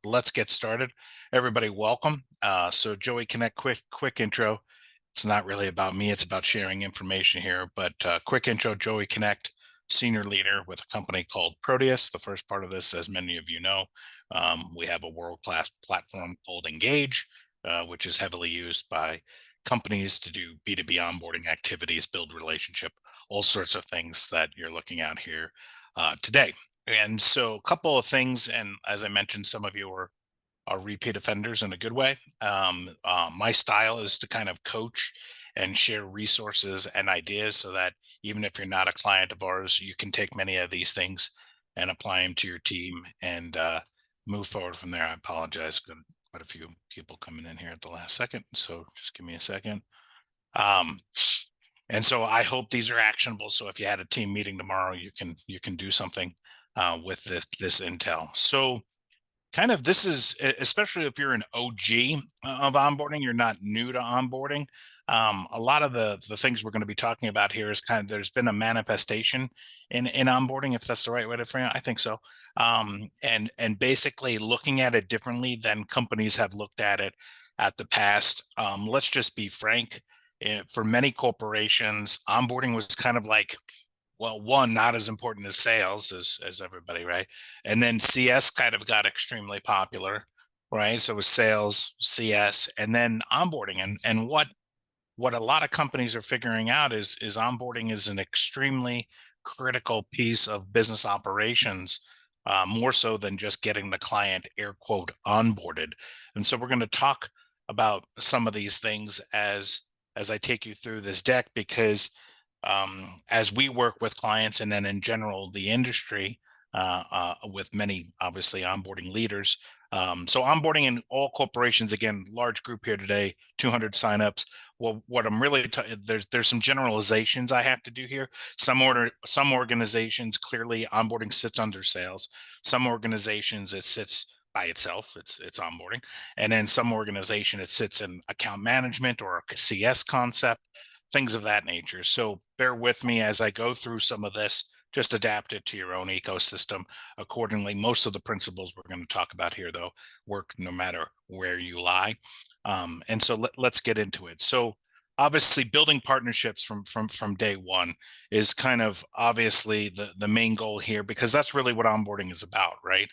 let's get started. Everybody, welcome. So Joey Connect, quick intro. It's not really about me, it's about sharing information here, but quick intro, Joey Connect, senior leader with a company called Proteus. The first part of this, as many of you know, we have a world-class platform called Engage, which is heavily used by companies to do B2B onboarding activities, build relationship, all sorts of things that you're looking at here today. And so a couple of things, and as I mentioned, some of you are repeat offenders in a good way. My style is to kind of coach and share resources and ideas so that even if you're not a client of ours, you can take many of these things and apply them to your team and move forward from there. I apologize. Got quite a few people coming in here at the last second, so just give me a second. Um, and so I hope these are actionable. So if you had a team meeting tomorrow, you can do something with this intel. So kind of this is especially if you're an OG of onboarding, you're not new to onboarding. A lot of the things we're going to be talking about here is kind of there's been a manifestation in onboarding, if that's the right way to frame it. I think so. And basically looking at it differently than companies have looked at it at the past. Let's just be frank. For many corporations, onboarding was kind of like, well, one, not as important as sales as everybody, right? And then CS kind of got extremely popular, right? So it was sales, CS, and then onboarding. And what a lot of companies are figuring out is onboarding is an extremely critical piece of business operations, more so than just getting the client air quote onboarded. And so we're going to talk about some of these things as I take you through this deck, because as we work with clients and then in general the industry with many obviously onboarding leaders. So onboarding in all corporations, again, large group here today, 200 signups. Well, what I'm really there's some generalizations I have to do here. Some organizations clearly onboarding sits under sales. Some organizations it sits by itself. It's onboarding, and then some organization it sits in account management or a CS concept, things of that nature. So bear with me as I go through some of this. Just adapt it to your own ecosystem accordingly. Most of the principles we're going to talk about here, though, work no matter where you lie. And so let's get into it. So obviously building partnerships from day one is kind of obviously the main goal here, because that's really what onboarding is about, right?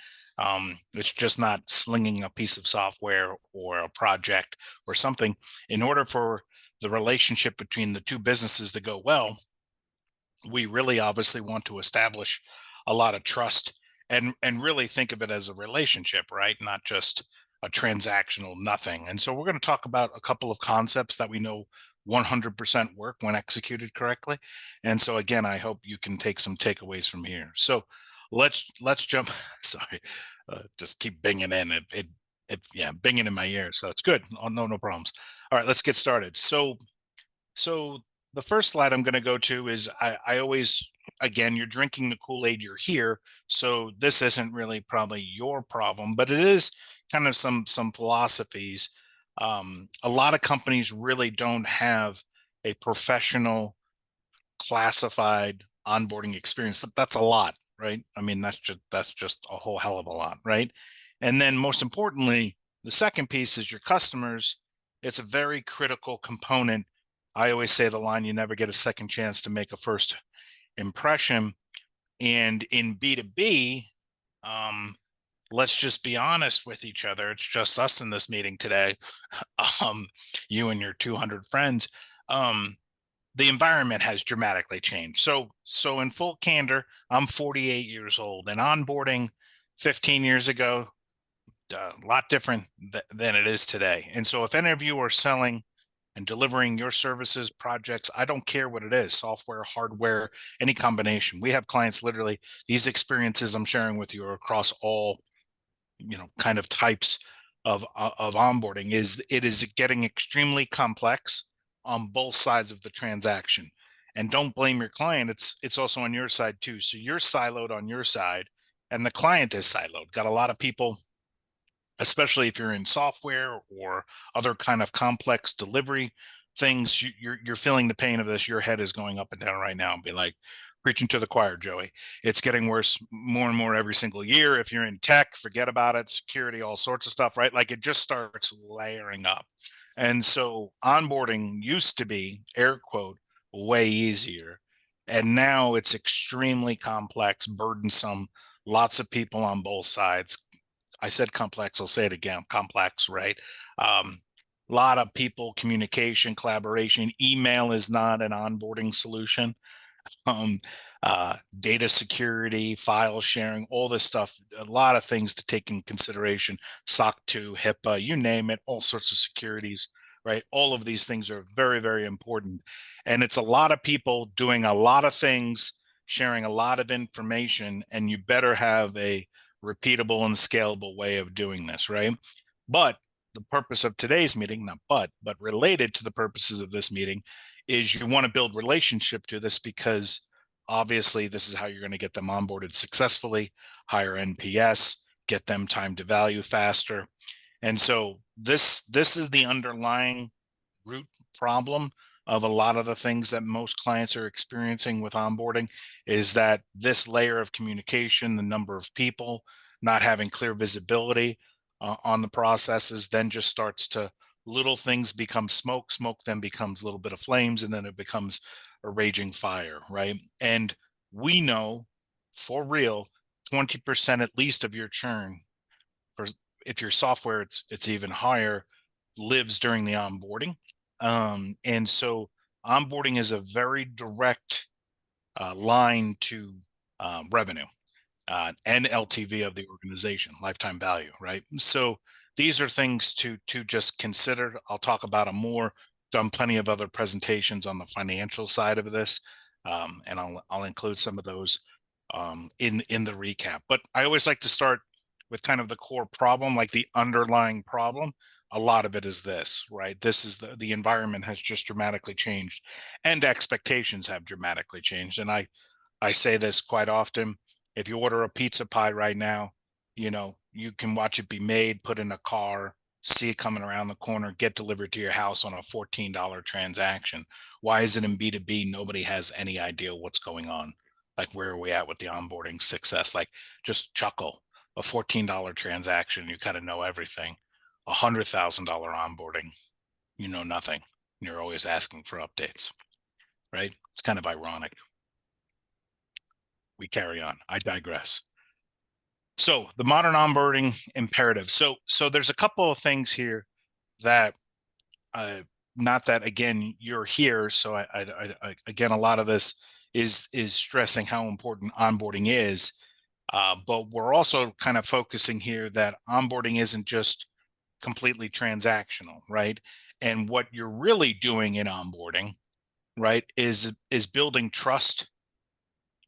It's just not slinging a piece of software or a project or something. In order for the relationship between the two businesses to go well, we really obviously want to establish a lot of trust and really think of it as a relationship, right? Not just a transactional nothing. And so we're going to talk about a couple of concepts that we know 100% work when executed correctly. And so again, I hope you can take some takeaways from here. So let's jump. Sorry, just keep binging in yeah, binging in my ear, so it's good. Oh, no problems. All right, let's get started. So the first slide I'm going to go to is I always, again, you're drinking the Kool-Aid, you're here. So this isn't really probably your problem, but it is kind of some philosophies. A lot of companies really don't have a professional classified onboarding experience. That's a lot, right? I mean, that's just a whole hell of a lot, right? And then most importantly, the second piece is your customers. It's a very critical component. I always say the line, you never get a second chance to make a first impression. And in B2B, let's just be honest with each other. It's just us in this meeting today, you and your 200 friends. The environment has dramatically changed. So in full candor, I'm 48 years old, and onboarding 15 years ago, a lot different than it is today. And so if any of you are selling and delivering your services, projects, I don't care what it is, software, hardware, any combination. We have clients, literally, these experiences I'm sharing with you are across all, kind of types of onboarding. It is getting extremely complex on both sides of the transaction. And don't blame your client. It's also on your side too. So you're siloed on your side and the client is siloed. Got a lot of people, especially if you're in software or other kind of complex delivery things, you're feeling the pain of this. Your head is going up and down right now and be like, preaching to the choir, Joey. It's getting worse more and more every single year. If you're in tech, forget about it. Security, all sorts of stuff, right? Like it just starts layering up. And so onboarding used to be, air quote, way easier. And now it's extremely complex, burdensome, lots of people on both sides. I said complex, I'll say it again, complex, right? A lot of people, communication, collaboration. Email is not an onboarding solution. um, Data security, file sharing, all this stuff, a lot of things to take in consideration. SOC 2, HIPAA, you name it, all sorts of securities, right? All of these things are very, very important. And it's a lot of people doing a lot of things, sharing a lot of information, and you better have a repeatable and scalable way of doing this, right? But the purpose of today's meeting, not but related to the purposes of this meeting, is you want to build relationship to this, because obviously this is how you're going to get them onboarded successfully, higher NPS, get them time to value faster. And so this is the underlying root problem of a lot of the things that most clients are experiencing with onboarding, is that this layer of communication, the number of people, not having clear visibility on the processes, then just starts to, little things become smoke, smoke then becomes a little bit of flames, and then it becomes a raging fire, right? And we know for real, 20% at least of your churn, or if your software, it's even higher, lives during the onboarding. And so onboarding is a very direct line to revenue and LTV of the organization, lifetime value, right? So these are things to just consider. I'll talk about them more. Done plenty of other presentations on the financial side of this, and I'll include some of those in the recap. But I always like to start with kind of the core problem, like the underlying problem. A lot of it is this, right? This is the environment has just dramatically changed, and expectations have dramatically changed. And I say this quite often. If you order a pizza pie right now, you can watch it be made, put in a car, see it coming around the corner, get delivered to your house on a $14 transaction. Why is it in B2B? Nobody has any idea what's going on. Like, where are we at with the onboarding success? Like, just chuckle. A $14 transaction, you kind of know everything. $100,000 onboarding, you know nothing. You're always asking for updates, right? It's kind of ironic. We carry on. I digress. So the modern onboarding imperative. So there's a couple of things here that, not that again you're here. So I again, a lot of this is stressing how important onboarding is, but we're also kind of focusing here that onboarding isn't just completely transactional, right? And what you're really doing in onboarding, right, is building trust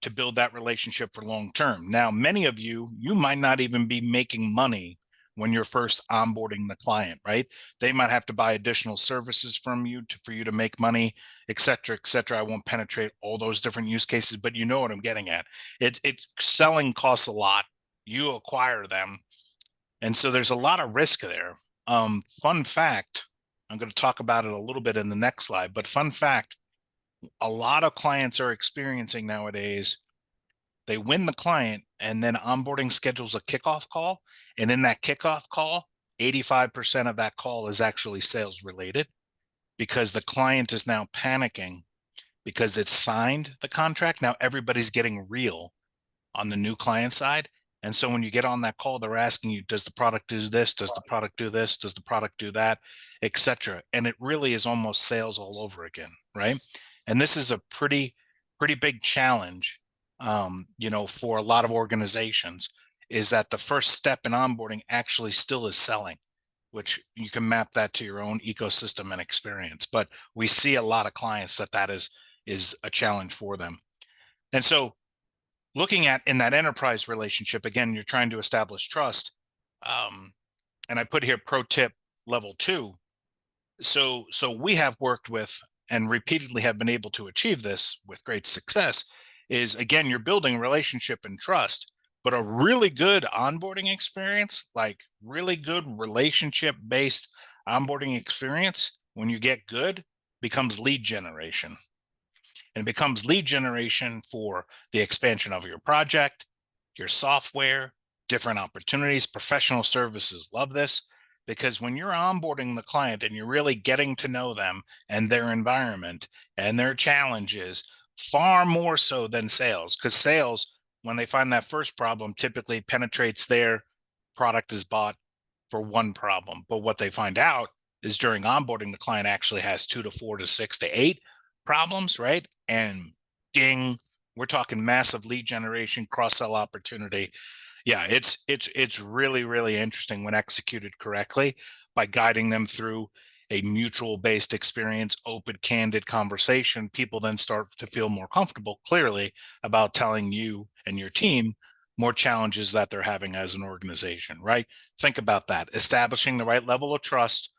to build that relationship for long term. Now, many of you might not even be making money when you're first onboarding the client, right? They might have to buy additional services from you for you to make money, et cetera, et cetera. I won't penetrate all those different use cases, but you know what I'm getting at. It's selling costs a lot. You acquire them. And so there's a lot of risk there. Fun fact, I'm going to talk about it a little bit in the next slide, but fun fact, a lot of clients are experiencing nowadays, they win the client and then onboarding schedules a kickoff call. And in that kickoff call, 85% of that call is actually sales related, because the client is now panicking because it's signed the contract. Now everybody's getting real on the new client side. And so when you get on that call, they're asking you, does the product do this? Does the product do this? Does the product do that? Etc. And it really is almost sales all over again, right? And this is a pretty big challenge, for a lot of organizations, is that the first step in onboarding actually still is selling, which you can map that to your own ecosystem and experience. But we see a lot of clients that is a challenge for them. And so looking at in that enterprise relationship, again, you're trying to establish trust. And I put here pro tip level 2. So we have worked with and repeatedly have been able to achieve this with great success, is again, you're building relationship and trust, but a really good onboarding experience, like really good relationship based onboarding experience, when you get good, becomes lead generation. and it becomes lead generation for the expansion of your project, your software, different opportunities. Professional services love this because when you're onboarding the client and you're really getting to know them and their environment and their challenges, far more so than sales, because sales, when they find that first problem, typically penetrates their product is bought for one problem. But what they find out is during onboarding, the client actually has 2 to 4 to 6 to 8 problems, right? And ding, we're talking massive lead generation, cross-sell opportunity. Yeah, it's really interesting when executed correctly by guiding them through a mutual based experience, open, candid conversation. People then start to feel more comfortable clearly about telling you and your team more challenges that they're having as an organization, right? Think about that. Establishing the right level of trust,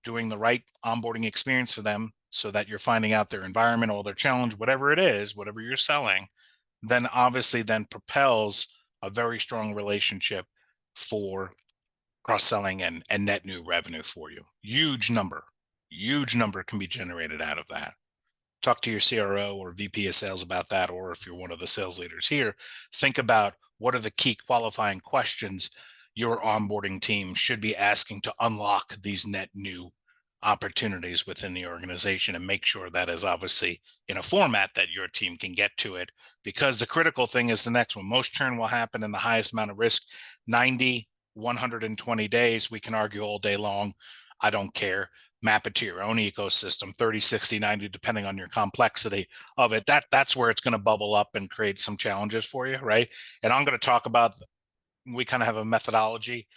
doing the right onboarding experience for them so that you're finding out their environment, all their challenge, whatever it is, whatever you're selling, then obviously then propels a very strong relationship for cross-selling and net new revenue for you. Huge number can be generated out of that. Talk to your CRO or VP of sales about that, or if you're one of the sales leaders here, think about what are the key qualifying questions your onboarding team should be asking to unlock these net new opportunities within the organization, and make sure that is obviously in a format that your team can get to it. Because the critical thing is the next one. Most churn will happen in the highest amount of risk, 90, 120 days. We can argue all day long. I don't care. Map it to your own ecosystem, 30, 60, 90, depending on your complexity of it. That's where it's going to bubble up and create some challenges for you, right? And I'm going to talk about, we kind of have a methodology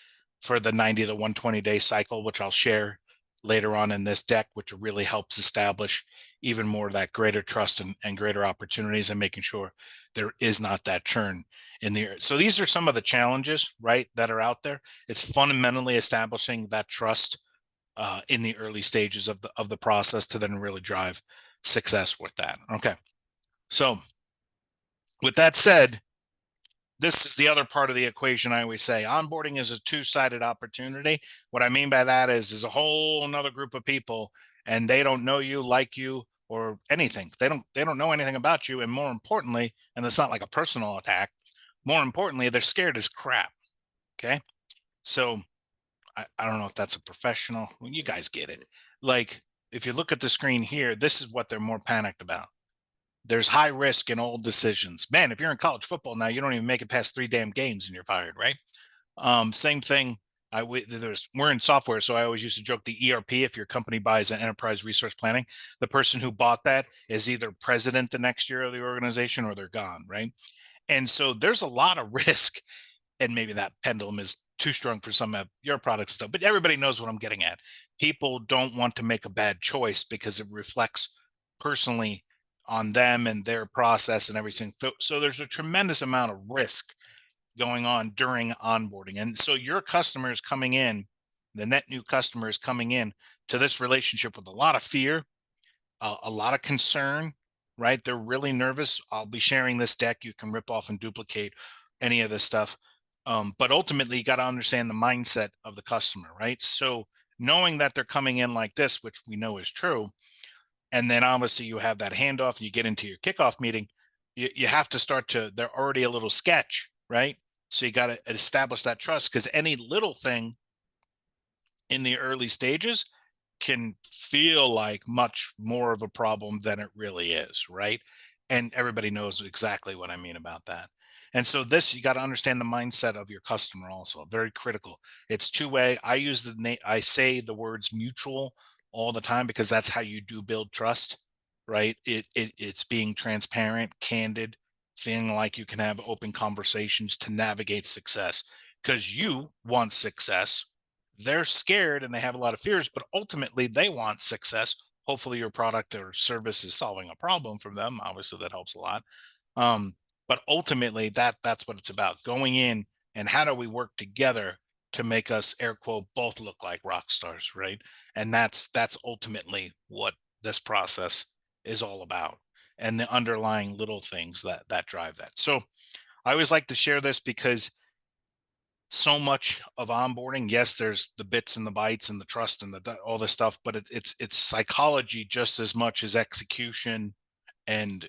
for the 90 to 120 day cycle, which I'll share later on in this deck, which really helps establish even more of that greater trust and greater opportunities, and making sure there is not that churn in the air. So these are some of the challenges, right, that are out there. It's fundamentally establishing that trust in the early stages of the process to then really drive success with that. Okay. So with that said, this is the other part of the equation. I always say onboarding is a two-sided opportunity. What I mean by that is a whole another group of people, and they don't know you, like you, or anything. They don't know anything about you. And more importantly, and it's not like a personal attack, more importantly, they're scared as crap. Okay. So I don't know if that's a professional. Well, you guys get it. Like, if you look at the screen here, this is what they're more panicked about. There's high risk in all decisions. Man, if you're in college football now, you don't even make it past 3 damn games and you're fired, right? Same thing. We're in software, so I always used to joke the ERP. If your company buys an enterprise resource planning, the person who bought that is either president the next year of the organization or they're gone, right? And so there's a lot of risk, and maybe that pendulum is too strong for some of your products stuff, but everybody knows what I'm getting at. People don't want to make a bad choice because it reflects personally on them and their process and everything. So there's a tremendous amount of risk going on during onboarding. And so your customers coming in, the net new customers coming in to this relationship with a lot of fear, a lot of concern, right? They're really nervous. I'll be sharing this deck. You can rip off and duplicate any of this stuff. But ultimately, you got to understand the mindset of the customer, right? So knowing that they're coming in like this, which we know is true, and then obviously you have that handoff and you get into your kickoff meeting, you have to start to, they're already a little sketch, right? So you got to establish that trust, because any little thing in the early stages can feel like much more of a problem than it really is, right? And everybody knows exactly what I mean about that. And so this, you got to understand the mindset of your customer also, very critical. It's two-way. I say the words mutual all the time because that's how you do build trust, right? It's being transparent, candid, feeling like you can have open conversations to navigate success, because you want success. They're scared and they have a lot of fears, but ultimately they want success. Hopefully your product or service is solving a problem for them. Obviously that helps a lot. Um, but ultimately that's what it's about, going in and how do we work together to make us, air quote, both look like rock stars, right? And that's ultimately what this process is all about, and the underlying little things that drive that. So I always like to share this because so much of onboarding, yes, there's the bits and the bytes and the trust and all this stuff, but it's psychology just as much as execution and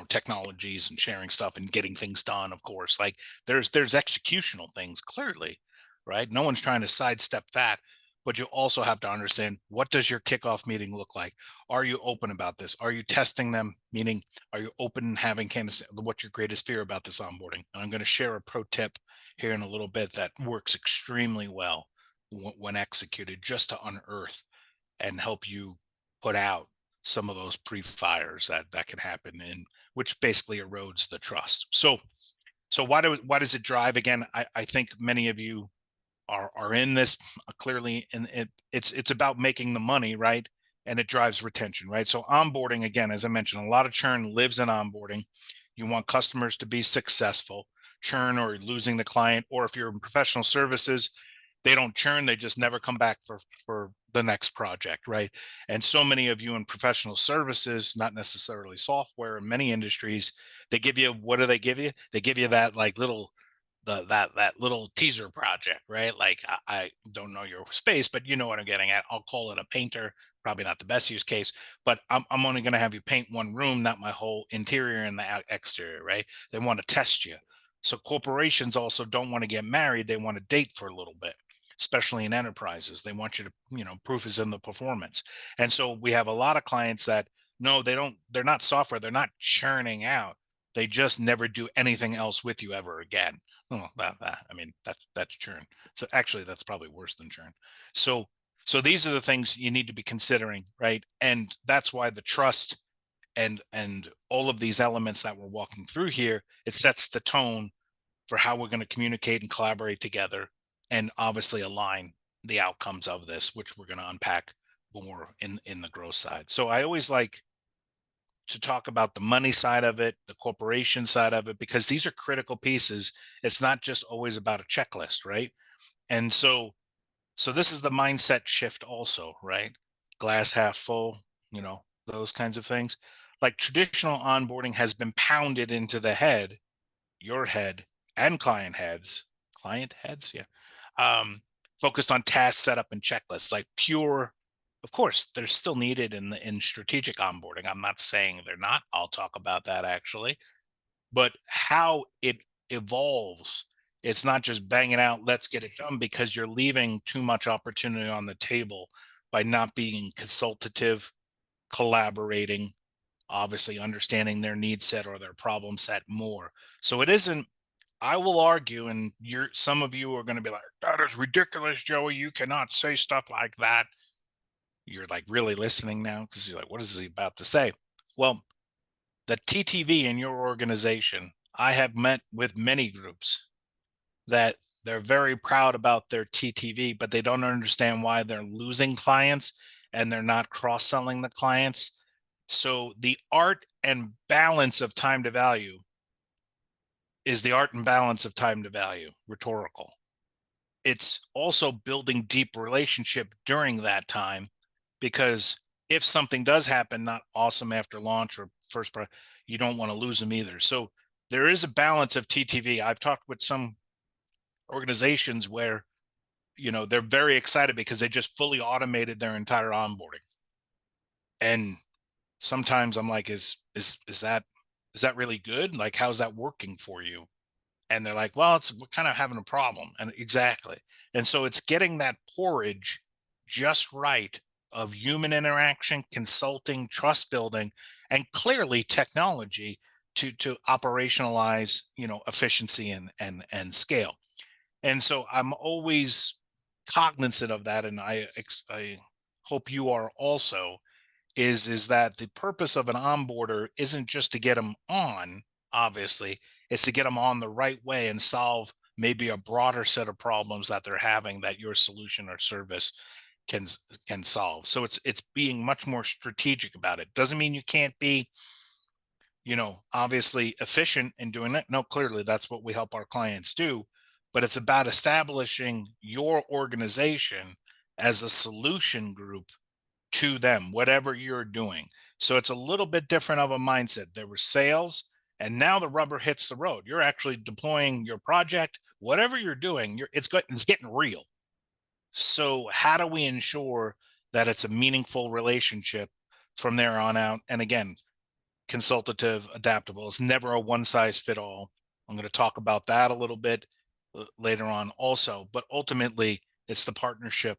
technologies and sharing stuff and getting things done. Of course, like there's executional things clearly, right? No one's trying to sidestep that, but you also have to understand, what does your kickoff meeting look like? Are you open about this? Are you testing them? Meaning, are you open and having candidates? What's your greatest fear about this onboarding? And I'm going to share a pro tip here in a little bit that works extremely well when executed, just to unearth and help you put out some of those pre-fires that can happen, and which basically erodes the trust. So why does it drive? Again, I think many of you are in this clearly, and it's about making the money, right? And it drives retention, right? So onboarding, again, as I mentioned, a lot of churn lives in onboarding. You want customers to be successful. Churn or losing the client, or if you're in professional services, they don't churn, they just never come back for the next project, right? And so many of you in professional services, not necessarily software, in many industries, they give you, what do they give you? They give you that like little that little teaser project, right? Like I don't know your space, but you know what I'm getting at. I'll call it a painter. Probably not the best use case, but I'm only going to have you paint one room, not my whole interior and the exterior, right? They want to test you. So corporations also don't want to get married. They want to date for a little bit, especially in enterprises. They want you to, proof is in the performance. And so we have a lot of clients that, no, they're not software. They're not churning out. They just never do anything else with you ever again. Oh, I mean, that's churn. So actually, that's probably worse than churn. So these are the things you need to be considering, right? And that's why the trust and all of these elements that we're walking through here, it sets the tone for how we're going to communicate and collaborate together, and obviously align the outcomes of this, which we're going to unpack more in the growth side. So I always like to talk about the money side of it, the corporation side of it, because these are critical pieces. It's not just always about a checklist, right? And so this is the mindset shift also, right? Glass half full, those kinds of things. Like traditional onboarding has been pounded into the head, your head, and client heads, yeah. Focused on task setup and checklists, like pure. Of course, they're still needed in strategic onboarding. I'm not saying they're not. I'll talk about that actually, but how it evolves. It's not just banging out, let's get it done, because you're leaving too much opportunity on the table by not being consultative, collaborating, obviously understanding their need set or their problem set more. So it isn't, I will argue, and some of you are going to be like, that is ridiculous, Joey. You cannot say stuff like that. You're like really listening now, because you're like, what is he about to say? Well, the TTV in your organization, I have met with many groups that they're very proud about their TTV, but they don't understand why they're losing clients and they're not cross-selling the clients. So the art and balance of time to value is the art and balance of time to value, rhetorical. It's also building deep relationship during that time, because if something does happen, not awesome after launch or first, you don't want to lose them either. So there is a balance of TTV. I've talked with some organizations where, they're very excited because they just fully automated their entire onboarding. And sometimes I'm like, is that really good? Like, how's that working for you? And they're like, well, we're kind of having a problem. And exactly. And so it's getting that porridge just right of human interaction, consulting, trust building, and clearly technology to operationalize, efficiency and scale. And so I'm always cognizant of that. And I hope you are also, is that the purpose of an onboarder isn't just to get them on, obviously, it's to get them on the right way and solve maybe a broader set of problems that they're having that your solution or service can can solve. So it's being much more strategic about it. Doesn't mean you can't be, obviously efficient in doing it. No, clearly that's what we help our clients do, but it's about establishing your organization as a solution group to them, whatever you're doing. So it's a little bit different of a mindset. There were sales, and now the rubber hits the road. You're actually deploying your project, whatever you're doing. It's getting real. So how do we ensure that it's a meaningful relationship from there on out. And again, consultative, adaptable. It's never a one size fit all. I'm going to talk about that a little bit later on also, but ultimately it's the partnership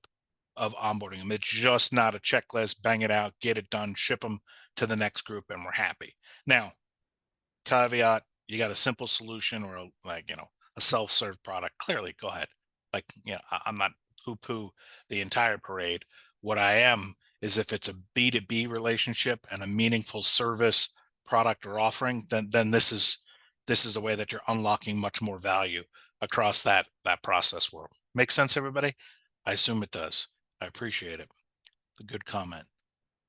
of onboarding them. It's just not a checklist, bang it out, get it done, ship them to the next group, and we're happy. Now, caveat, you got a simple solution or a self-serve product, clearly go ahead. Like, I'm not poo-poo the entire parade. What I am is if it's a B2B relationship and a meaningful service product or offering, then this is the way that you're unlocking much more value across that process world. Make sense, everybody? I assume it does. I appreciate it. A good comment.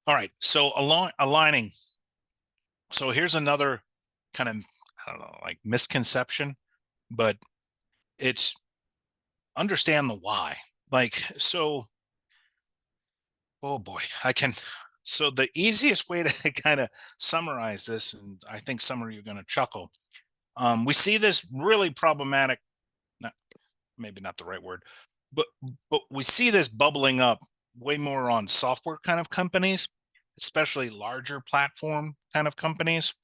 All right, so aligning. So here's another kind of, I don't know, like misconception, but it's understand the why. Like, so, oh boy, so the easiest way to kind of summarize this, and I think some of you are going to chuckle, we see this really problematic, not, maybe not the right word, but we see this bubbling up way more on software kind of companies, especially larger platform kind of companies.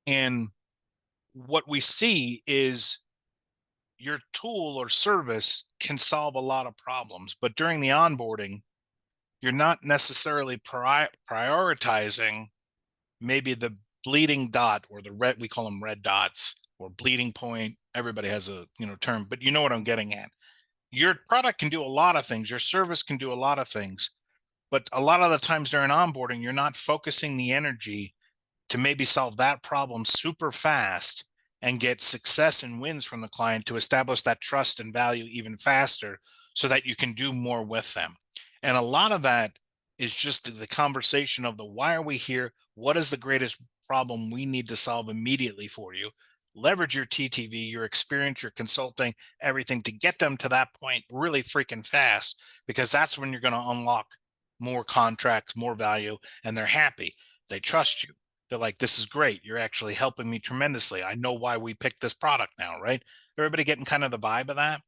And what we see is your tool or service can solve a lot of problems, but during the onboarding, you're not necessarily prioritizing maybe the bleeding dot or the red, we call them red dots or bleeding point. Everybody has a term, but you know what I'm getting at. Your product can do a lot of things. Your service can do a lot of things, but a lot of the times during onboarding, you're not focusing the energy to maybe solve that problem super fast and get success and wins from the client to establish that trust and value even faster so that you can do more with them. And a lot of that is just the conversation of the why are we here? What is the greatest problem we need to solve immediately for you? Leverage your TTV, your experience, your consulting, everything to get them to that point really freaking fast, because that's when you're going to unlock more contracts, more value, and they're happy. They trust you. They're like, this is great. You're actually helping me tremendously. I know why we picked this product now, right? Everybody getting kind of the vibe of that.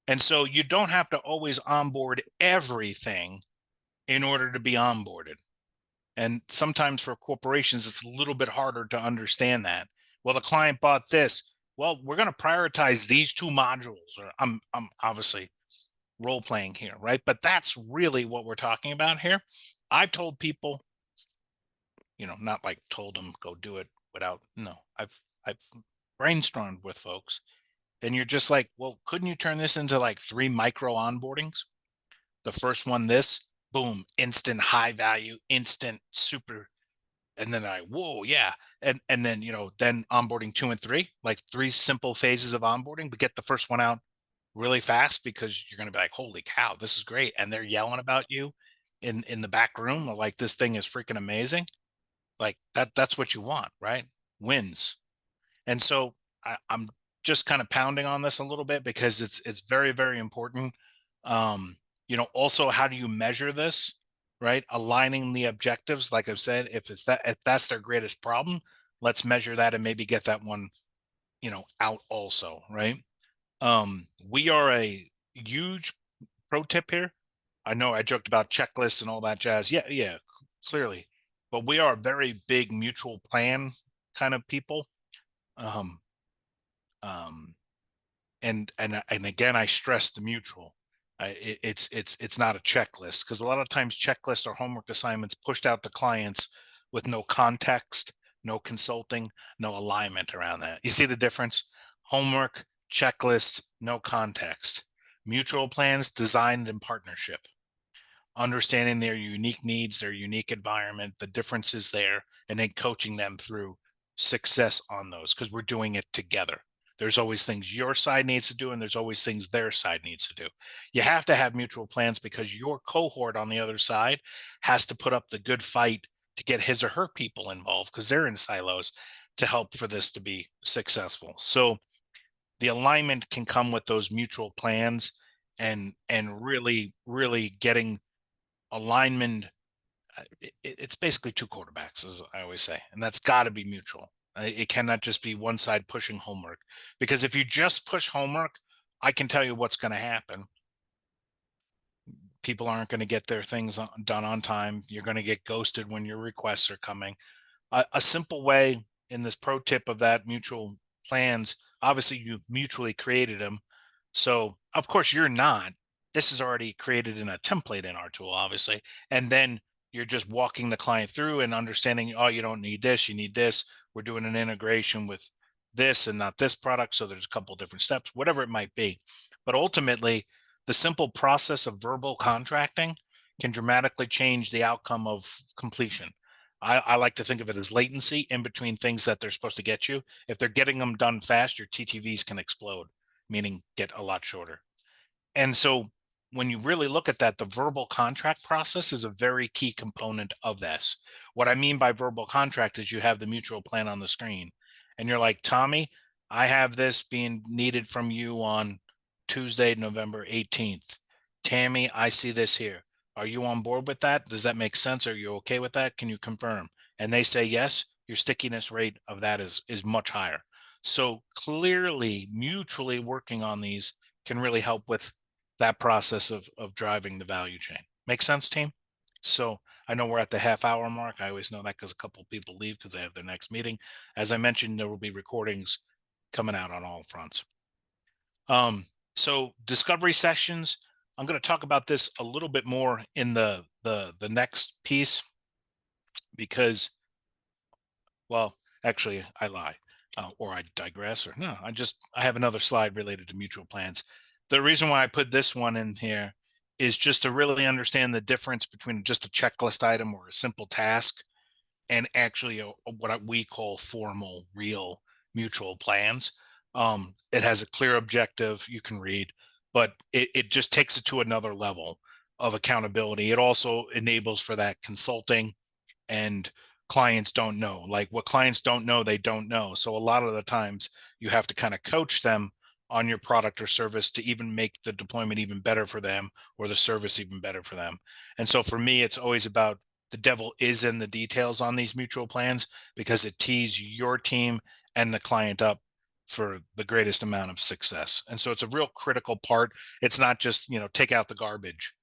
And so you don't have to always onboard everything in order to be onboarded. And sometimes for corporations, it's a little bit harder to understand that. Well, the client bought this. Well, we're going to prioritize these two modules. Or I'm obviously role playing here, right? But that's really what we're talking about here. I've told people, not like told them go do it without, no, I've brainstormed with folks. Then you're just like, well, couldn't you turn this into like 3 micro onboardings? The first one, this, boom, instant high value, instant super. And then whoa, yeah. And then, then onboarding 2 and 3, like 3 simple phases of onboarding, but get the first one out really fast because you're going to be like, holy cow, this is great. And they're yelling about you in the back room, like this thing is freaking amazing. Like that's what you want, right? Wins. And so I'm just kind of pounding on this a little bit because it's very, very important. Also, how do you measure this, right? Aligning the objectives, like I've said, if that's their greatest problem, let's measure that and maybe get that one, out also, right? We are a huge pro tip here. I know I joked about checklists and all that jazz. Yeah, clearly, but we are a very big mutual plan kind of people. Um, um, and again, I stress the mutual. It's not a checklist, because a lot of times checklists or homework assignments pushed out to clients with no context, no consulting, no alignment around that. You see the difference? Homework, checklist, no context. Mutual plans designed in partnership, understanding their unique needs, their unique environment, the differences there, and then coaching them through success on those, because we're doing it together. There's always things your side needs to do, and there's always things their side needs to do. You have to have mutual plans because your cohort on the other side has to put up the good fight to get his or her people involved, because they're in silos, to help for this to be successful. So the alignment can come with those mutual plans, and really getting alignment. It's basically 2 quarterbacks, as I always say, and that's got to be mutual. It cannot just be one side pushing homework, because if you just push homework, I can tell you what's going to happen. People aren't going to get their things done on time. You're going to get ghosted when your requests are coming. A simple way in this pro tip of that mutual plans, obviously you mutually created them. So of course you're not. This is already created in a template in our tool, obviously. And then you're just walking the client through and understanding, oh, you don't need this, you need this. We're doing an integration with this and not this product. So there's a couple different steps, whatever it might be. But ultimately, the simple process of verbal contracting can dramatically change the outcome of completion. I like to think of it as latency in between things that they're supposed to get you. If they're getting them done fast, your TTVs can explode, meaning get a lot shorter. And so when you really look at that, the verbal contract process is a very key component of this. What I mean by verbal contract is you have the mutual plan on the screen and you're like, Tommy, I have this being needed from you on Tuesday, November 18th. Tammy, I see this here. Are you on board with that? Does that make sense? Are you okay with that? Can you confirm? And they say yes, your stickiness rate of that is much higher. So clearly mutually working on these can really help with that process of driving the value chain. Make sense, team? So I know we're at the half-hour mark. I always know that because a couple of people leave because they have their next meeting. As I mentioned, there will be recordings coming out on all fronts. So discovery sessions, I'm going to talk about this a little bit more in the next piece because, well, actually I lie. Or I digress, or no, I have another slide related to mutual plans. The reason why I put this one in here is just to really understand the difference between just a checklist item or a simple task and actually what we call formal, real mutual plans. It has a clear objective you can read, but it just takes it to another level of accountability. It also enables for that consulting and clients don't know. Like what clients don't know, they don't know. So a lot of the times you have to kind of coach them on your product or service to even make the deployment even better for them or the service even better for them. And so for me, it's always about the devil is in the details on these mutual plans because it tees your team and the client up for the greatest amount of success. And so it's a real critical part. It's not just, take out the garbage.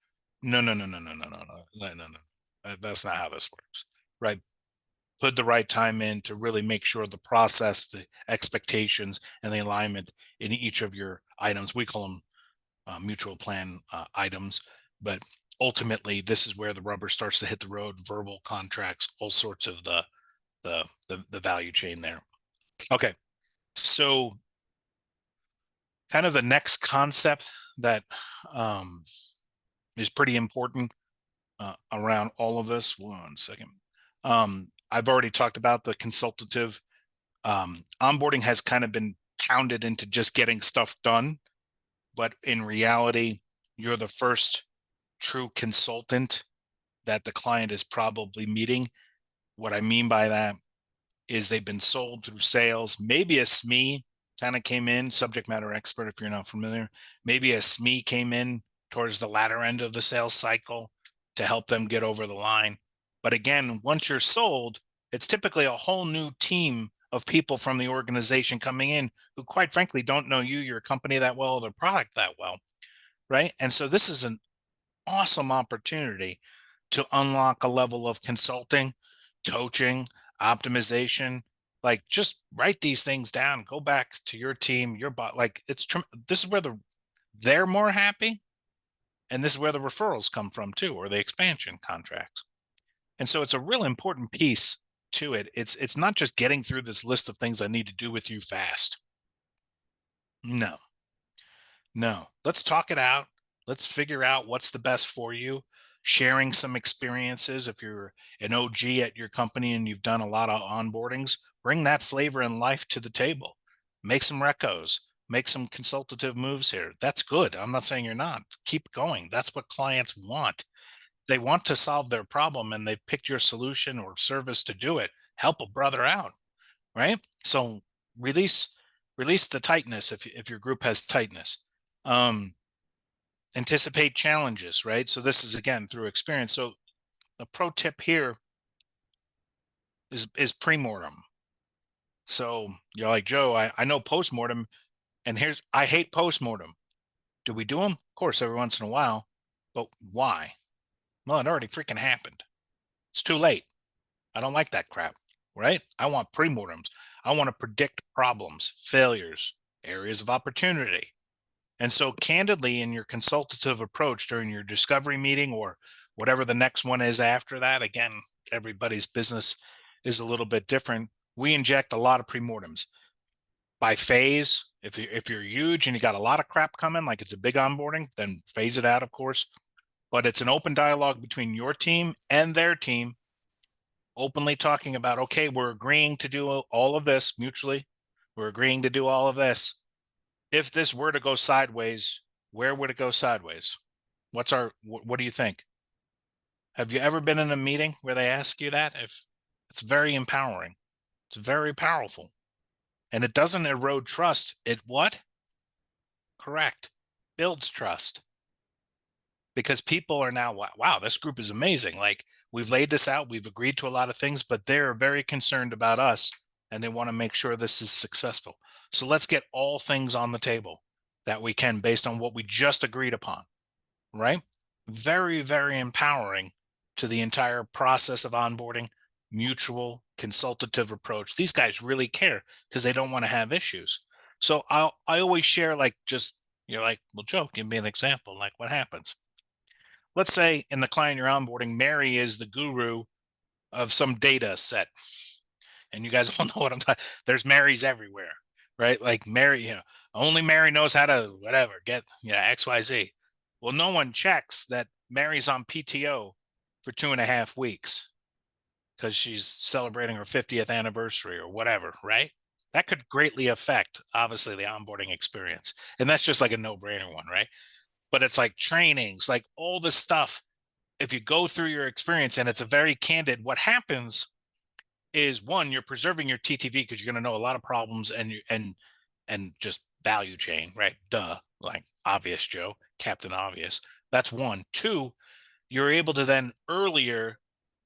No, no, no, no, no, no, no, no, no, no. That's not how this works. Right. Put the right time in to really make sure the process, the expectations, and the alignment in each of your items. We call them mutual plan items, but ultimately, this is where the rubber starts to hit the road. Verbal contracts, all sorts of the value chain there. Okay, so kind of the next concept that is pretty important around all of this. One second. I've already talked about the consultative. Onboarding has kind of been pounded into just getting stuff done, but in reality, you're the first true consultant that the client is probably meeting. What I mean by that is they've been sold through sales. Maybe a SME kind of came in, subject matter expert, if you're not familiar. Maybe a SME came in towards the latter end of the sales cycle to help them get over the line. But again, once you're sold, it's typically a whole new team of people from the organization coming in who, quite frankly, don't know you, your company that well, or the product that well, right? And so this is an awesome opportunity to unlock a level of consulting, coaching, optimization. Like just write these things down, go back to your team, your bot. Like this is where they're more happy, and this is where the referrals come from too, or the expansion contracts. And so it's a real important piece to it. It's not just getting through this list of things I need to do with you fast. No, no. Let's talk it out. Let's figure out what's the best for you. Sharing some experiences. If you're an OG at your company and you've done a lot of onboardings, bring that flavor and life to the table. Make some recos, make some consultative moves here. That's good. I'm not saying you're not. Keep going. That's what clients want. They want to solve their problem and they picked your solution or service to do it. Help a brother out, right? So release the tightness if your group has tightness. Anticipate challenges, right? So this is again through experience. So the pro tip here is pre-mortem. So you're like, Joe, I know post-mortem, and I hate post-mortem. Do we do them? Of course, every once in a while. But why? Well, it already freaking happened. It's too late. I don't like that crap, right? I want premortems. I want to predict problems, failures, areas of opportunity. And so, candidly, in your consultative approach during your discovery meeting or whatever the next one is after that, again, everybody's business is a little bit different. We inject a lot of premortems by phase. If you're huge and you got a lot of crap coming, like it's a big onboarding, then phase it out, of course. But it's an open dialogue between your team and their team, openly talking about, okay, we're agreeing to do all of this mutually. We're agreeing to do all of this. If this were to go sideways, where would it go sideways? What do you think? Have you ever been in a meeting where they ask you that? If it's very empowering, it's very powerful, and it doesn't erode trust. It what? Correct. Builds trust, because people are now, wow, this group is amazing. Like, we've laid this out, we've agreed to a lot of things, but they're very concerned about us and they want to make sure this is successful. So let's get all things on the table that we can based on what we just agreed upon, right? Very, very empowering to the entire process of onboarding, mutual consultative approach. These guys really care because they don't want to have issues. So I always share, like, just, you're like, well, Joe, give me an example. Like, what happens? Let's say in the client you're onboarding, Mary is the guru of some data set. And you guys all know what I'm talking. There's Marys everywhere, right? Like, Mary, only Mary knows how to whatever get, XYZ. Well, no one checks that Mary's on PTO for 2.5 weeks because she's celebrating her 50th anniversary or whatever, right? That could greatly affect, obviously, the onboarding experience. And that's just like a no-brainer one, right? But it's like trainings, like all this stuff. If you go through your experience and it's a very candid, what happens is, one, you're preserving your TTV because you're going to know a lot of problems and just value chain, right? Duh, like obvious, Joe, Captain Obvious. That's one. Two, you're able to then earlier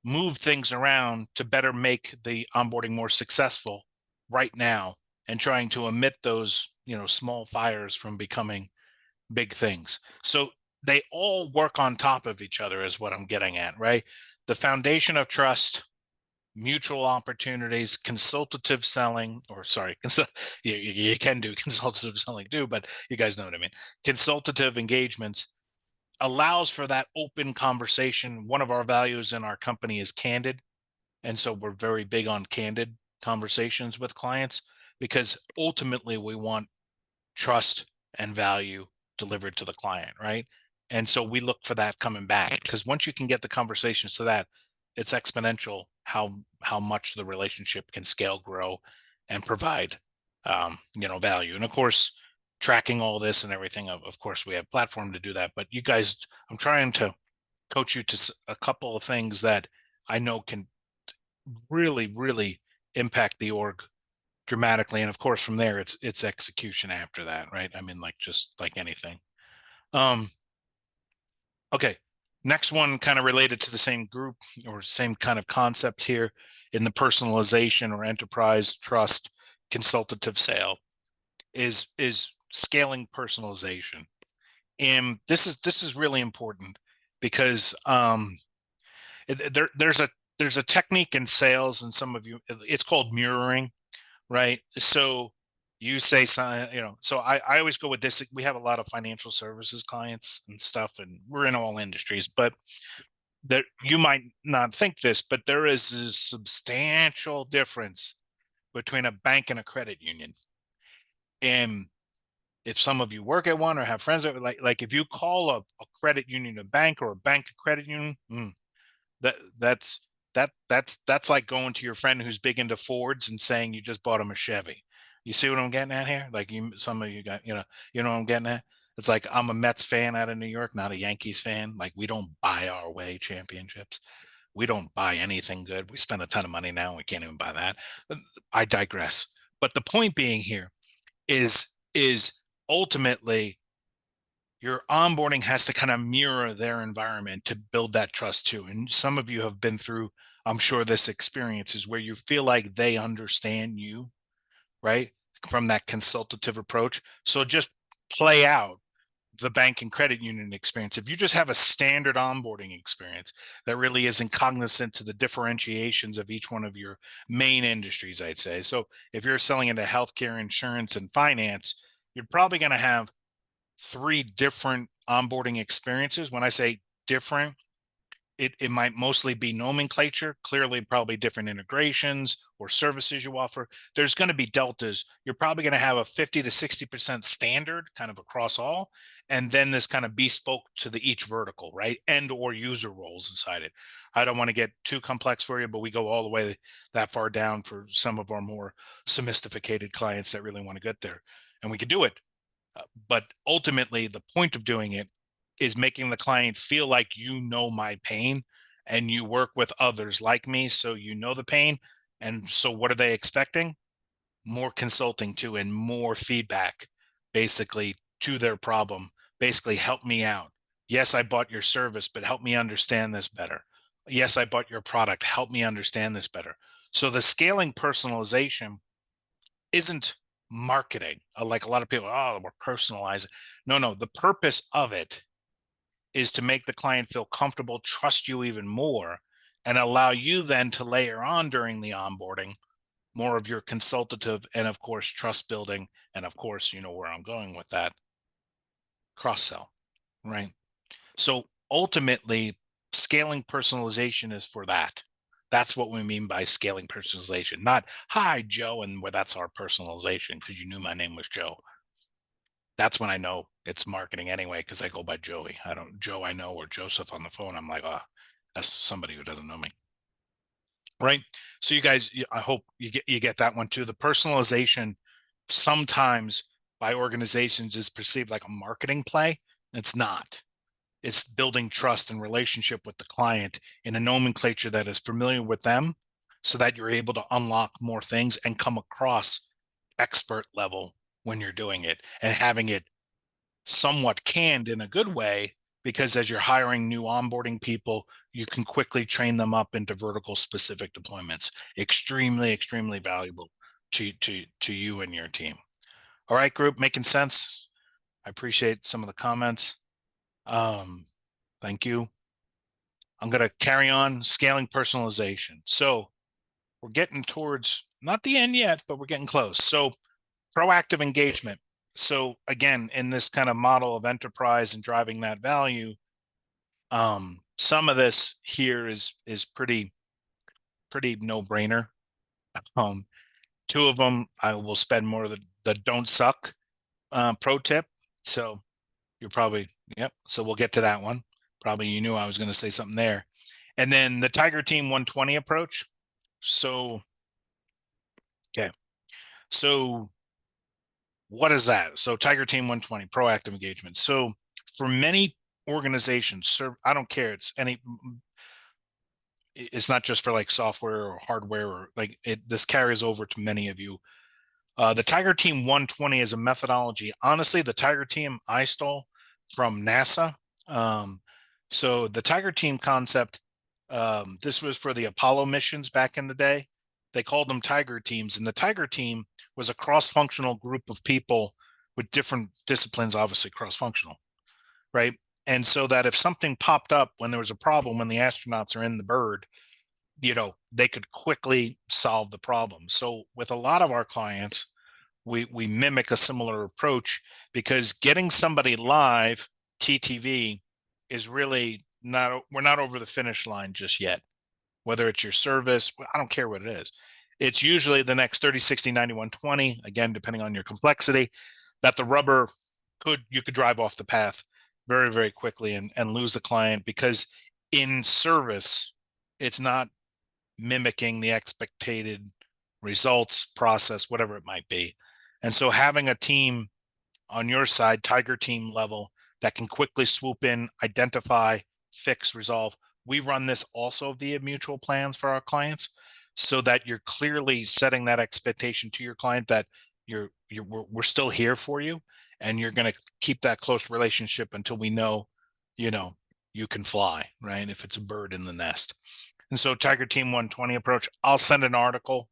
move things around to better make the onboarding more successful right now, and trying to emit those, small fires from becoming big things. So they all work on top of each other, is what I'm getting at, right? The foundation of trust, mutual opportunities, consultative selling, or sorry, you can do consultative selling too, but you guys know what I mean. Consultative engagements allows for that open conversation. One of our values in our company is candid. And so we're very big on candid conversations with clients, because ultimately we want trust and value delivered to the client, right? And so we look for that coming back, because once you can get the conversations to that, it's exponential how much the relationship can scale, grow, and provide value. And of course, tracking all this and everything, of course we have platform to do that. But you guys, I'm trying to coach you to a couple of things that I know can really, really impact the org dramatically. And of course, from there, it's execution after that, right? I mean, like, just like anything. Okay, next one, kind of related to the same group or same kind of concept here, in the personalization or enterprise trust consultative sale, is scaling personalization. And this is really important, because there's a technique in sales, and some of you, it's called mirroring, right? So you say something, so I always go with this. We have a lot of financial services clients and stuff, and we're in all industries, but there, you might not think this, but there is a substantial difference between a bank and a credit union. And if some of you work at one or have friends that, like if you call a credit union a bank, or a bank a credit union, that that's that's like going to your friend who's big into Fords and saying you just bought him a Chevy. You see what I'm getting at here? Like, some of you got, you know what I'm getting at? It's like, I'm a Mets fan out of New York, not a Yankees fan. Like, we don't buy our way championships. We don't buy anything good. We spend a ton of money now. We can't even buy that. I digress. But the point being here is ultimately, your onboarding has to kind of mirror their environment to build that trust too. And some of you have been through, I'm sure, this experience is where you feel like they understand you, right? From that consultative approach. So just play out the bank and credit union experience. If you just have a standard onboarding experience that really isn't cognizant to the differentiations of each one of your main industries, I'd say. So if you're selling into healthcare, insurance, and finance, you're probably going to have 3 different onboarding experiences. When I say different, it might mostly be nomenclature, clearly probably different integrations or services you offer. There's going to be deltas. You're probably going to have a 50 to 60% standard kind of across all, and then this kind of bespoke to the each vertical, right? And or user roles inside it. I don't want to get too complex for you, but we go all the way that far down for some of our more sophisticated clients that really want to get there, and we can do it. But ultimately, the point of doing it is making the client feel like you know my pain and you work with others like me, so you know the pain. And so what are they expecting? More consulting too, and more feedback basically to their problem. Basically, help me out. Yes, I bought your service, but help me understand this better. Yes, I bought your product. Help me understand this better. So the scaling personalization isn't marketing. Like a lot of people, oh, we're personalizing. No, the purpose of it is to make the client feel comfortable, trust you even more, and allow you then to layer on during the onboarding more of your consultative and, of course, trust building. And, of course, you know where I'm going with that, cross sell, right? So ultimately, scaling personalization is for that. That's what we mean by scaling personalization, not, hi, Joe, and where that's our personalization because you knew my name was Joe. That's when I know it's marketing anyway, because I go by Joey. I don't Joe I know or Joseph on the phone. I'm like, oh, that's somebody who doesn't know me. Right. So you guys, I hope you get that one too. The personalization sometimes by organizations is perceived like a marketing play. It's not. It's building trust and relationship with the client in a nomenclature that is familiar with them so that you're able to unlock more things and come across expert level when you're doing it and having it somewhat canned in a good way, because as you're hiring new onboarding people, you can quickly train them up into vertical specific deployments. Extremely valuable to you and your team. All right, group, making sense? I appreciate some of the comments. Thank you. I'm going to carry on scaling personalization. So we're getting towards not the end yet, but we're getting close. So proactive engagement. So again, in this kind of model of enterprise and driving that value, some of this here is pretty no-brainer. 2 of them I will spend more of the don't suck pro tip. So you're probably, yep. So we'll get to that one. Probably you knew I was going to say something there. And then the Tiger Team 120 approach. So, okay. So what is that? So Tiger Team 120, proactive engagement. So for many organizations, I don't care. It's not just for like software or hardware or like this carries over to many of you. The Tiger Team 120 is a methodology. Honestly, the Tiger Team I stole from NASA. So the Tiger Team concept, this was for the Apollo missions back in the day. They called them Tiger Teams, and the Tiger Team was a cross-functional group of people with different disciplines, obviously cross-functional, right? And so that if something popped up when there was a problem when the astronauts are in the bird, they could quickly solve the problem. So with a lot of our clients, we mimic a similar approach, because getting somebody live TTV is really not, we're not over the finish line just yet. Whether it's your service, I don't care what it is. It's usually the next 30, 60, 90, 120, again, depending on your complexity, that the rubber you could drive off the path very quickly and lose the client, because in service, it's not mimicking the expected results, process, whatever it might be. And so having a team on your side, Tiger Team level, that can quickly swoop in, identify, fix, resolve. We run this also via mutual plans for our clients, so that you're clearly setting that expectation to your client that we're still here for you, and you're going to keep that close relationship until we know, you can fly, right? If it's a bird in the nest. And so Tiger Team 120 approach, I'll send an article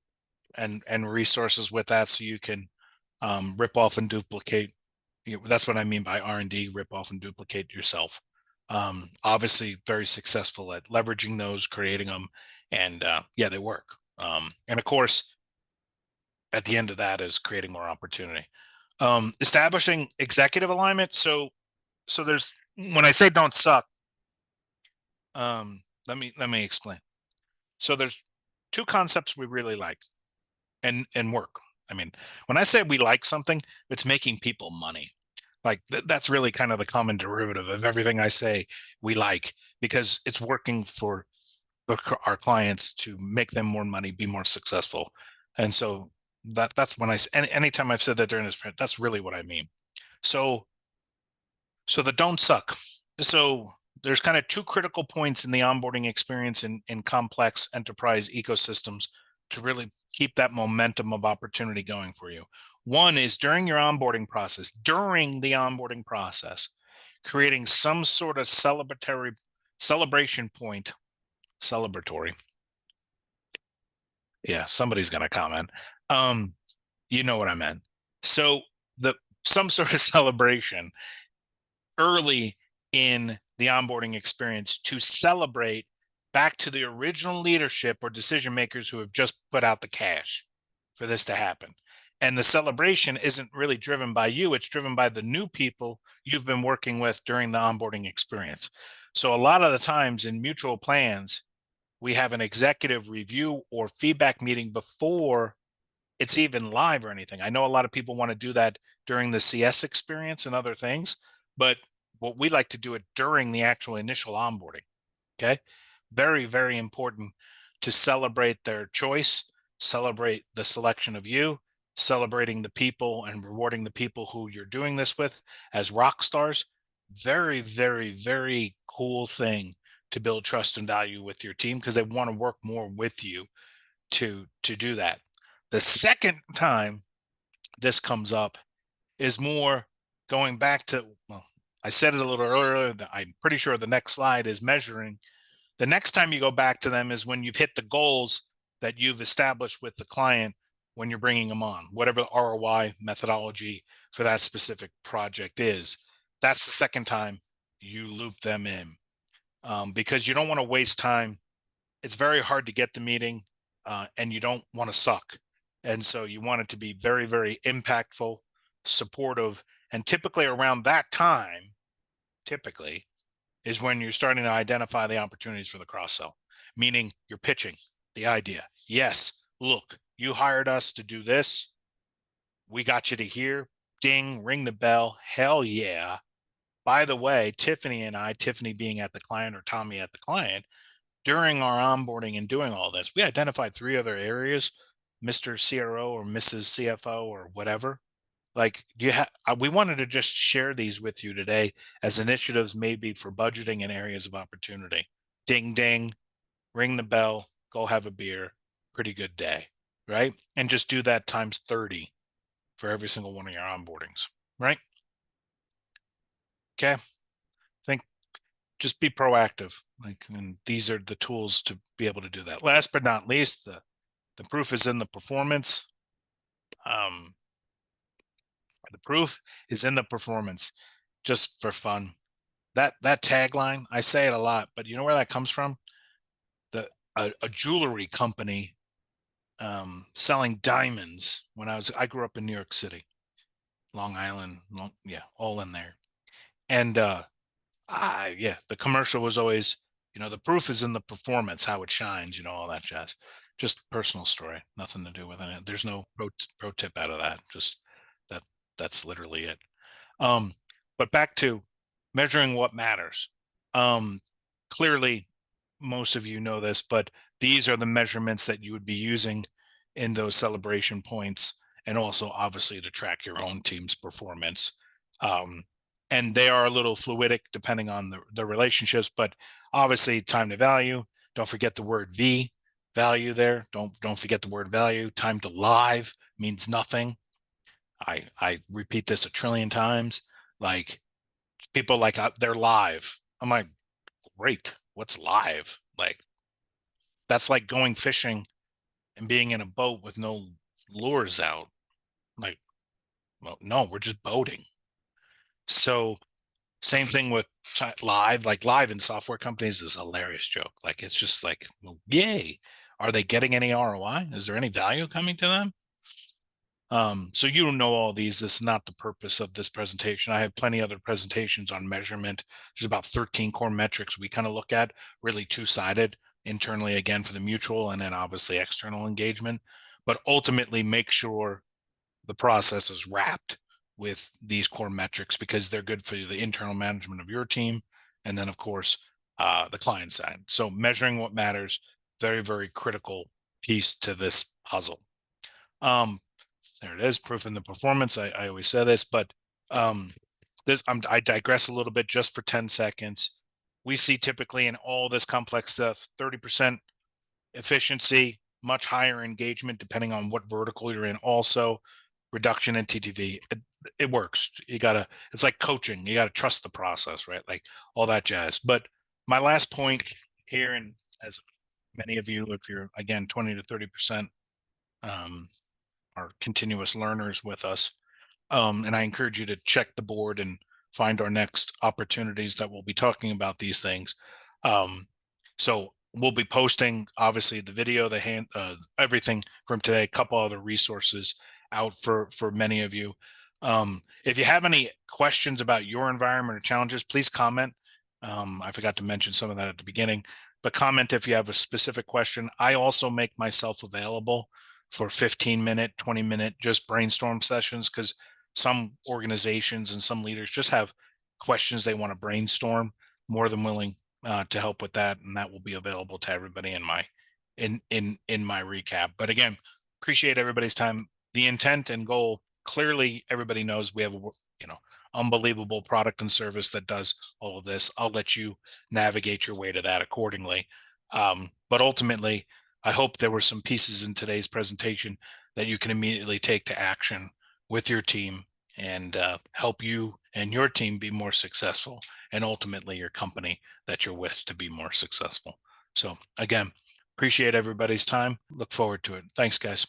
and resources with that, so you can rip off and duplicate, That's what I mean by R&D, rip off and duplicate yourself. Obviously very successful at leveraging those, creating them, and yeah, they work. And of course, at the end of that is creating more opportunity. Establishing executive alignment. So there's, when I say don't suck, let me explain. So there's two concepts we really like and work. I mean, when I say we like something, it's making people money. Like that's really kind of the common derivative of everything I say we like, because it's working for our clients to make them more money, be more successful. And so that's when anytime I've said that during this print, that's really what I mean. So the don't suck. So there's kind of two critical points in the onboarding experience in complex enterprise ecosystems to really keep that momentum of opportunity going for you. One is during the onboarding process, creating some sort of celebration point, celebratory. Yeah, somebody's going to comment. You know what I meant. So some sort of celebration early in the onboarding experience to celebrate back to the original leadership or decision makers who have just put out the cash for this to happen. And the celebration isn't really driven by you, it's driven by the new people you've been working with during the onboarding experience. So a lot of the times in mutual plans, we have an executive review or feedback meeting before it's even live or anything. I know a lot of people want to do that during the CS experience and other things, but what we like to do it during the actual initial onboarding. Okay. Very, very important to celebrate their choice, celebrate the selection of you, celebrating the people and rewarding the people who you're doing this with as rock stars. Very, very, very cool thing to build trust and value with your team, because they want to work more with you to do that. The second time this comes up is more going back to, well, I said it a little earlier, I'm pretty sure the next slide is measuring. The next time you go back to them is when you've hit the goals that you've established with the client when you're bringing them on, whatever the ROI methodology for that specific project is. That's the second time you loop them in, because you don't want to waste time. It's very hard to get the meeting, and you don't want to suck. And so you want it to be very, very impactful, supportive. And typically around that time, typically is when you're starting to identify the opportunities for the cross sell, meaning you're pitching the idea. Yes, look, you hired us to do this. We got you to here. Ding, ring the bell. Hell yeah. By the way, Tiffany and I, Tiffany being at the client or Tommy at the client, during our onboarding and doing all this, we identified 3 other areas, Mr. CRO or Mrs. CFO or whatever. Like, we wanted to just share these with you today as initiatives, maybe for budgeting and areas of opportunity. Ding, ding, ring the bell, go have a beer. Pretty good day, right? And just do that times 30 for every single one of your onboardings, right? Okay. Think, just be proactive. Like, and these are the tools to be able to do that. Last but not least, the proof is in the performance. The proof is in the performance. Just for fun, that tagline, I say it a lot, but you know where that comes from? A jewelry company selling diamonds. When I grew up in New York City, Long Island, yeah, all in there. And yeah, the commercial was always, the proof is in the performance, how it shines, all that jazz. Just personal story, nothing to do with it. There's no pro tip out of that. Just that's literally it. But back to measuring what matters. Clearly, most of you know this, but these are the measurements that you would be using in those celebration points, and also obviously to track your own team's performance. And they are a little fluidic depending on the relationships, but obviously time to value. Don't forget the word value there. Don't forget the word value. Time to live means nothing. I repeat this a trillion times. Like, people like, they're live. I'm like, great. What's live? Like, that's like going fishing and being in a boat with no lures out. Like, well, no, we're just boating. So same thing with live, like live in software companies is a hilarious joke. Like it's just like, well, yay. Are they getting any ROI? Is there any value coming to them? So you don't know all these. This is not the purpose of this presentation. I have plenty other presentations on measurement. There's about 13 core metrics we kind of look at, really two-sided, internally again for the mutual and then obviously external engagement. But ultimately make sure the process is wrapped with these core metrics because they're good for the internal management of your team. And then of course, the client side. So measuring what matters, very, very critical piece to this puzzle. There it is, proof in the performance. I always say this, but um, I digress a little bit just for 10 seconds. We see typically in all this complex stuff, 30% efficiency, much higher engagement, depending on what vertical you're in. Also, reduction in TTV. It works. It's like coaching. You got to trust the process, right? Like all that jazz. But my last point here, and as many of you, if you're again 20 to 30%, are continuous learners with us. And I encourage you to check the board and find our next opportunities that we'll be talking about these things. So we'll be posting obviously the video, everything from today, a couple other resources out for many of you. If you have any questions about your environment or challenges, please comment. I forgot to mention some of that at the beginning, but comment if you have a specific question. I also make myself available for 15-minute, 20-minute just brainstorm sessions because some organizations and some leaders just have questions they want to brainstorm. More than willing to help with that, and that will be available to everybody in my recap. But again, appreciate everybody's time. The intent and goal, clearly everybody knows we have a unbelievable product and service that does all of this. I'll let you navigate your way to that accordingly. But ultimately, I hope there were some pieces in today's presentation that you can immediately take to action with your team and help you and your team be more successful, and ultimately your company that you're with to be more successful. So again, appreciate everybody's time. Look forward to it. Thanks, guys.